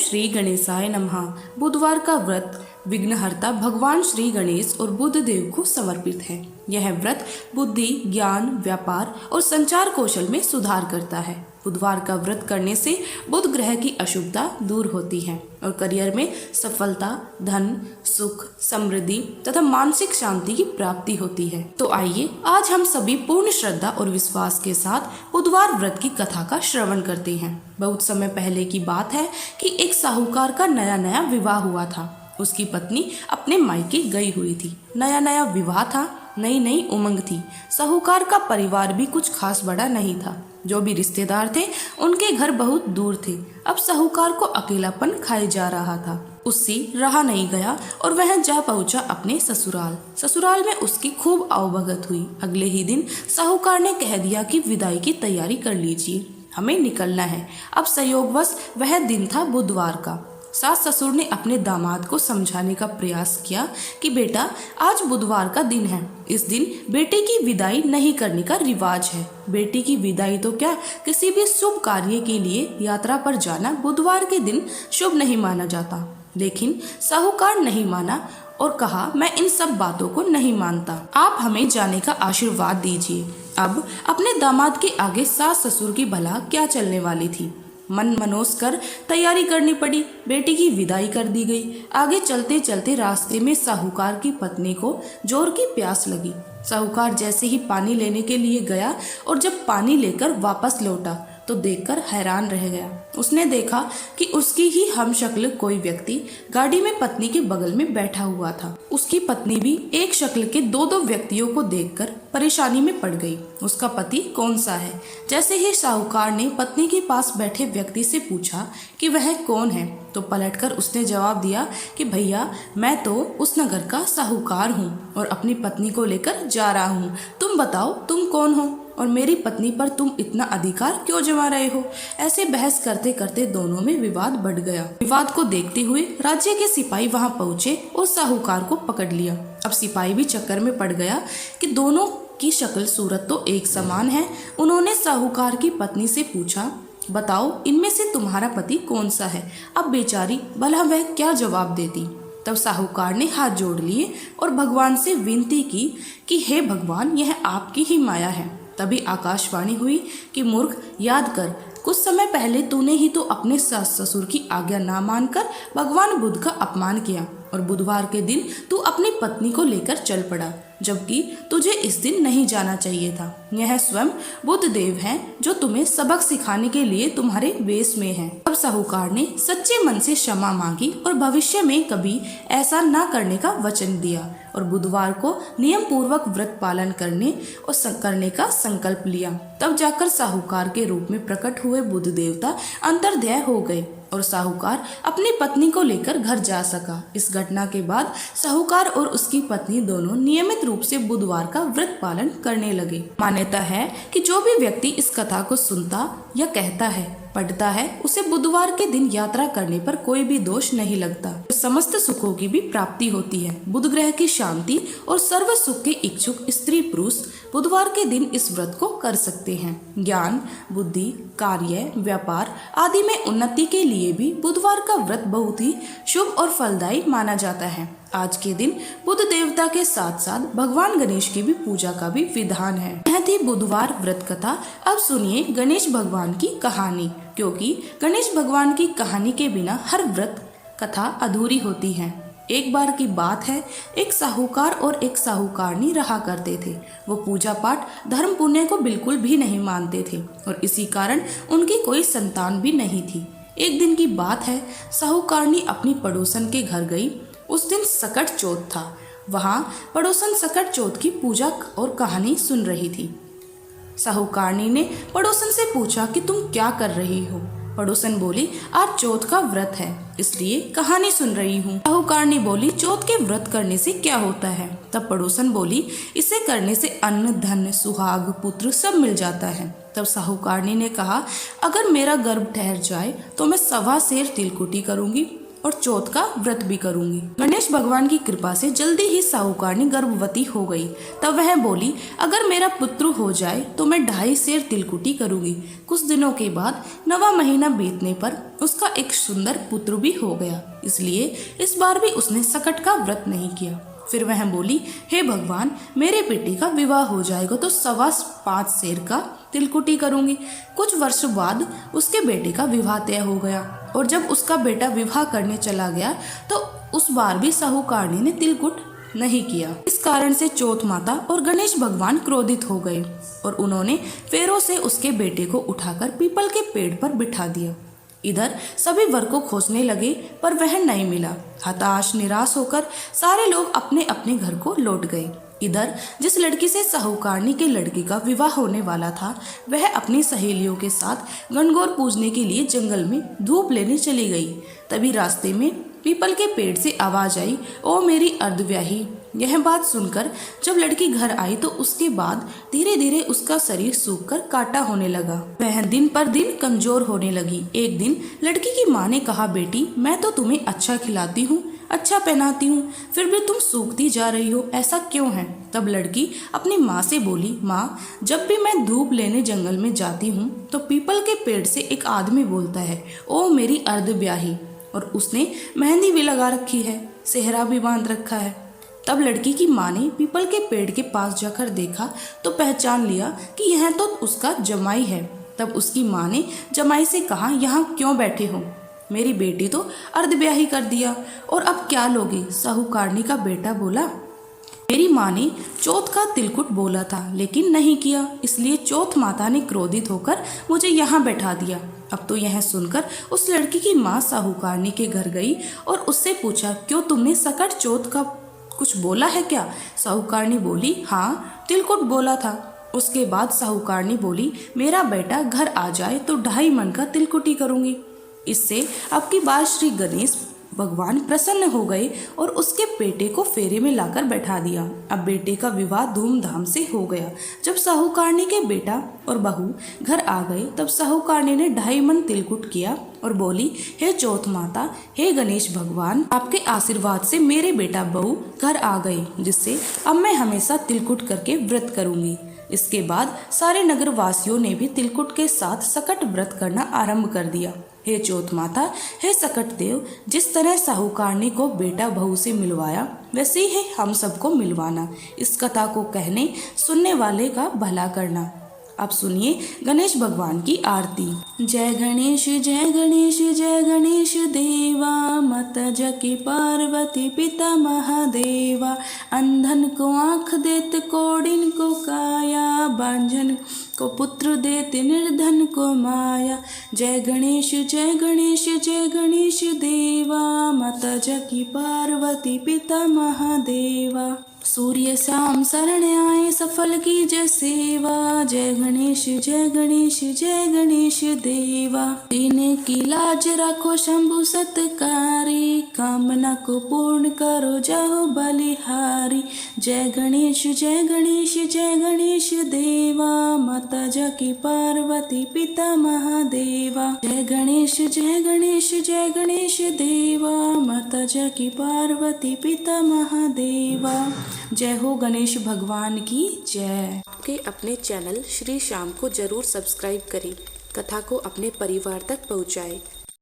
श्री गणेशाय नमः। बुधवार का व्रत विघ्नहर्ता भगवान श्री गणेश और बुध देव को समर्पित है। यह व्रत बुद्धि, ज्ञान, व्यापार और संचार कौशल में सुधार करता है। बुधवार का व्रत करने से बुध ग्रह की अशुभता दूर होती है और करियर में सफलता, धन, सुख, समृद्धि तथा मानसिक शांति की प्राप्ति होती है। तो आइए आज हम सभी पूर्ण श्रद्धा और विश्वास के साथ बुधवार व्रत की कथा का श्रवण करते हैं। बहुत समय पहले की बात है कि एक साहूकार का नया नया विवाह हुआ था। उसकी पत्नी अपने मायके गई हुई थी। नया नया विवाह था, नई नई उमंग थी। साहूकार का परिवार भी कुछ खास बड़ा नहीं था। जो भी रिश्तेदार थे उनके घर बहुत दूर थे। अब साहूकार को अकेलापन खाए जा रहा था। उससे रहा नहीं गया और वह जा पहुंचा अपने ससुराल। ससुराल में उसकी खूब आवभगत हुई। अगले ही दिन साहूकार ने कह दिया कि विदाई की तैयारी कर लीजिए, हमें निकलना है। अब संयोगवश वह दिन था बुधवार का। सास ससुर ने अपने दामाद को समझाने का प्रयास किया कि बेटा, आज बुधवार का दिन है। इस दिन बेटे की विदाई नहीं करने का रिवाज है। बेटी की विदाई तो क्या, किसी भी शुभ कार्य के लिए यात्रा पर जाना बुधवार के दिन शुभ नहीं माना जाता। लेकिन साहूकार नहीं माना और कहा, मैं इन सब बातों को नहीं मानता, आप हमें जाने का आशीर्वाद दीजिए। अब अपने दामाद के आगे सास ससुर की भला क्या चलने वाली थी। मन मनोस कर तैयारी करनी पड़ी। बेटी की विदाई कर दी गई। आगे चलते चलते रास्ते में साहूकार की पत्नी को जोर की प्यास लगी। साहूकार जैसे ही पानी लेने के लिए गया और जब पानी लेकर वापस लौटा तो देखकर हैरान रह गया। उसने देखा कि उसकी ही हमशक्ल कोई व्यक्ति गाड़ी में पत्नी के बगल में बैठा हुआ था। उसकी पत्नी भी एक शक्ल के दो दो व्यक्तियों को देखकर परेशानी में पड़ गई। उसका पति कौन सा है? जैसे ही साहूकार ने पत्नी के पास बैठे व्यक्ति से पूछा कि वह कौन है, तो पलटकर उसने जवाब दिया कि भैया, मैं तो उस नगर का साहूकार हूँ और अपनी पत्नी को लेकर जा रहा हूँ। तुम बताओ, तुम कौन हो और मेरी पत्नी पर तुम इतना अधिकार क्यों जमा रहे हो? ऐसे बहस करते करते दोनों में विवाद बढ़ गया। विवाद को देखते हुए राज्य के सिपाही वहां पहुंचे और साहूकार को पकड़ लिया। अब सिपाही भी चक्कर में पड़ गया कि दोनों की शक्ल सूरत तो एक समान है। उन्होंने साहूकार की पत्नी से पूछा, बताओ, इनमें से तुम्हारा पति कौन सा है? अब बेचारी भला वह क्या जवाब देती। तब साहूकार ने हाथ जोड़ लिए और भगवान से विनती की कि हे भगवान, यह आपकी ही माया है। तभी आकाशवाणी हुई कि मूर्ख, याद कर, कुछ समय पहले तूने ही तो अपने सास ससुर की आज्ञा ना मानकर भगवान बुद्ध का अपमान किया और बुधवार के दिन तू अपनी पत्नी को लेकर चल पड़ा, जबकि तुझे इस दिन नहीं जाना चाहिए था। यह स्वयं बुद्ध देव हैं जो तुम्हें सबक सिखाने के लिए तुम्हारे वेश में हैं। अब साहूकार ने सच्चे मन से क्षमा मांगी और भविष्य में कभी ऐसा ना करने का वचन दिया और बुधवार को नियम पूर्वक व्रत पालन करने का संकल्प लिया। तब जाकर साहूकार के रूप में प्रकट हुए बुद्ध देवता अंतर्ध्याय हो गए और साहूकार अपनी पत्नी को लेकर घर जा सका। इस घटना के बाद साहूकार और उसकी पत्नी दोनों नियमित रूप से बुधवार का व्रत पालन करने लगे। मान्यता है कि जो भी व्यक्ति इस कथा को सुनता या कहता है, पढ़ता है, उसे बुधवार के दिन यात्रा करने पर कोई भी दोष नहीं लगता। समस्त सुखों की भी प्राप्ति होती है। बुध ग्रह की शांति और सर्व सुख के इच्छुक स्त्री पुरुष बुधवार के दिन इस व्रत को कर सकते हैं। ज्ञान, बुद्धि, कार्य, व्यापार आदि में उन्नति के लिए भी बुधवार का व्रत बहुत ही शुभ और फलदायी माना जाता है। आज के दिन बुध देवता के साथ साथ भगवान गणेश की भी पूजा का भी विधान है। यह थी बुधवार व्रत कथा। अब सुनिए गणेश भगवान की कहानी, क्योंकि गणेश भगवान की कहानी के बिना हर व्रत कथा अधूरी होती है। एक बार की बात है, एक साहूकार और एक साहूकारनी रहा करते थे। वो पूजा पाठ, धर्म पुण्य को बिल्कुल भी नहीं मानते थे और इसी कारण उनकी कोई संतान भी नहीं थी। एक दिन की बात है, साहूकारनी अपनी पड़ोसन के घर गई। उस दिन सकट चौथ था। वहां पड़ोसन सकट चौथ की पूजा और कहानी सुन रही थी। साहूकारनी ने पड़ोसन से पूछा कि तुम क्या कर रही हो? पड़ोसन बोली, आज चौथ का व्रत है, इसलिए कहानी सुन रही हूँ। साहूकारनी बोली, चौथ के व्रत करने से क्या होता है? तब पड़ोसन बोली, इसे करने से अन्न, धन, सुहाग, पुत्र सब मिल जाता है। तब साहूकारनी ने कहा, अगर मेरा गर्भ ठहर जाए तो मैं 1.25 सेर तिलकुटी करूंगी और चौथ का व्रत भी करूंगी। गणेश भगवान की कृपा से जल्दी ही साहूकारनी गर्भवती हो गई। तब वह बोली, अगर मेरा पुत्र हो जाए तो मैं 2.5 सेर तिलकुटी करूंगी। कुछ दिनों के बाद 9वां महीना बीतने पर उसका एक सुंदर पुत्र भी हो गया, इसलिए इस बार भी उसने सकट का व्रत नहीं किया। फिर वह बोली, हे भगवान, मेरे बेटे का विवाह हो जाएगा तो 5.25 सेर का तिलकुटी करूंगी। कुछ वर्ष बाद उसके बेटे का विवाह तय हो गया और जब उसका बेटा विवाह करने चला गया तो उस बार भी साहूकारनी ने तिलकुट नहीं किया। इस कारण से चौथ माता और गणेश भगवान क्रोधित हो गए और उन्होंने फेरों से उसके बेटे को उठाकर पीपल के पेड़ पर बिठा दिया। इधर सभी वर को खोजने लगे पर वह नहीं मिला। हताश निराश होकर सारे लोग अपने अपने घर को लौट गए। इधर जिस लड़की से साहूकारनी के लड़के का विवाह होने वाला था, वह अपनी सहेलियों के साथ गणगौर पूजने के लिए जंगल में धूप लेने चली गई। तभी रास्ते में पीपल के पेड़ से आवाज आई, ओ मेरी अर्धव्याही। यह बात सुनकर जब लड़की घर आई तो उसके बाद धीरे धीरे उसका शरीर सूखकर काटा होने लगा। वह दिन पर दिन कमजोर होने लगी। एक दिन लड़की की माँ ने कहा, बेटी, मैं तो तुम्हें अच्छा खिलाती हूँ, अच्छा पहनाती हूँ, फिर भी तुम सूखती जा रही हो, ऐसा क्यों है? तब लड़की अपनी माँ से बोली, माँ, जब भी मैं धूप लेने जंगल में जाती हूँ तो पीपल के पेड़ से एक आदमी बोलता है, ओ मेरी अर्धव्याही, और उसने मेहंदी भी लगा रखी है, सेहरा भी बांध रखा है। तब लड़की की माँ ने पीपल के पेड़ के पास जाकर देखा तो पहचान लिया कि यह तो उसका जमाई है। तब उसकी माँ ने जमाई से कहा, यहाँ क्यों बैठे हो? मेरी बेटी तो अर्धब्याही कर दिया और अब क्या लोगे? साहूकारनी का बेटा बोला, मेरी माँ ने चौथ का तिलकुट बोला था लेकिन नहीं किया, इसलिए चौथ माता ने क्रोधित होकर मुझे यहाँ बैठा दिया। अब तो यह सुनकर उस लड़की की माँ साहूकारनी के घर गई और उससे पूछा, क्यों तुमने सकट चौथ का कुछ बोला है क्या? साहूकारनी बोली, हाँ, तिलकुट बोला था। उसके बाद साहूकारनी बोली, मेरा बेटा घर आ जाए तो 2.5 मन का तिलकुटी करूंगी। इससे अब की बार श्री गणेश भगवान प्रसन्न हो गए और उसके बेटे को फेरे में लाकर बैठा दिया। अब बेटे का विवाह धूमधाम से हो गया। जब साहूकारनी के बेटा और बहू घर आ गए तब साहूकारनी ने 2.5 मन तिलकुट किया और बोली, हे चौथ माता, हे गणेश भगवान, आपके आशीर्वाद से मेरे बेटा बहू घर आ गए, जिससे अब मैं हमेशा तिलकुट करके व्रत करूंगी। इसके बाद सारे नगर वासियों ने भी तिलकुट के साथ सकट व्रत करना आरंभ कर दिया। हे चौथ माता, हे सकट देव, जिस तरह साहूकारनी को बेटा बहू से मिलवाया वैसे ही हम सबको मिलवाना। इस कथा को कहने सुनने वाले का भला करना। अब सुनिए गणेश भगवान की आरती। जय गणेश जय गणेश जय गणेश देवा, माता जकी पार्वती पिता महादेवा। अंधन को आँख देत कोडिन को काया, बांझन को पुत्र देत निर्धन को माया। जय गणेश जय गणेश जय गणेश देवा, माता जकी पार्वती पिता महादेवा। सूर्य शाम शरण आए सफल की जय सेवा। जय गणेश जय गणेश जय गणेश देवा। दीन की लाज रखो शंभु सत्कारी, कामना को पूर्ण करो जाओ बलिहारी। जय गणेश जय गणेश जय गणेश देवा, माता जकी पार्वती पिता महादेवा। जय गणेश जय गणेश जय गणेश देवा, माता जकी पार्वती पिता महादेवा। जय हो गणेश भगवान की जय। आपके अपने चैनल श्री श्याम को जरूर सब्सक्राइब करें, कथा को अपने परिवार तक पहुंचाएं।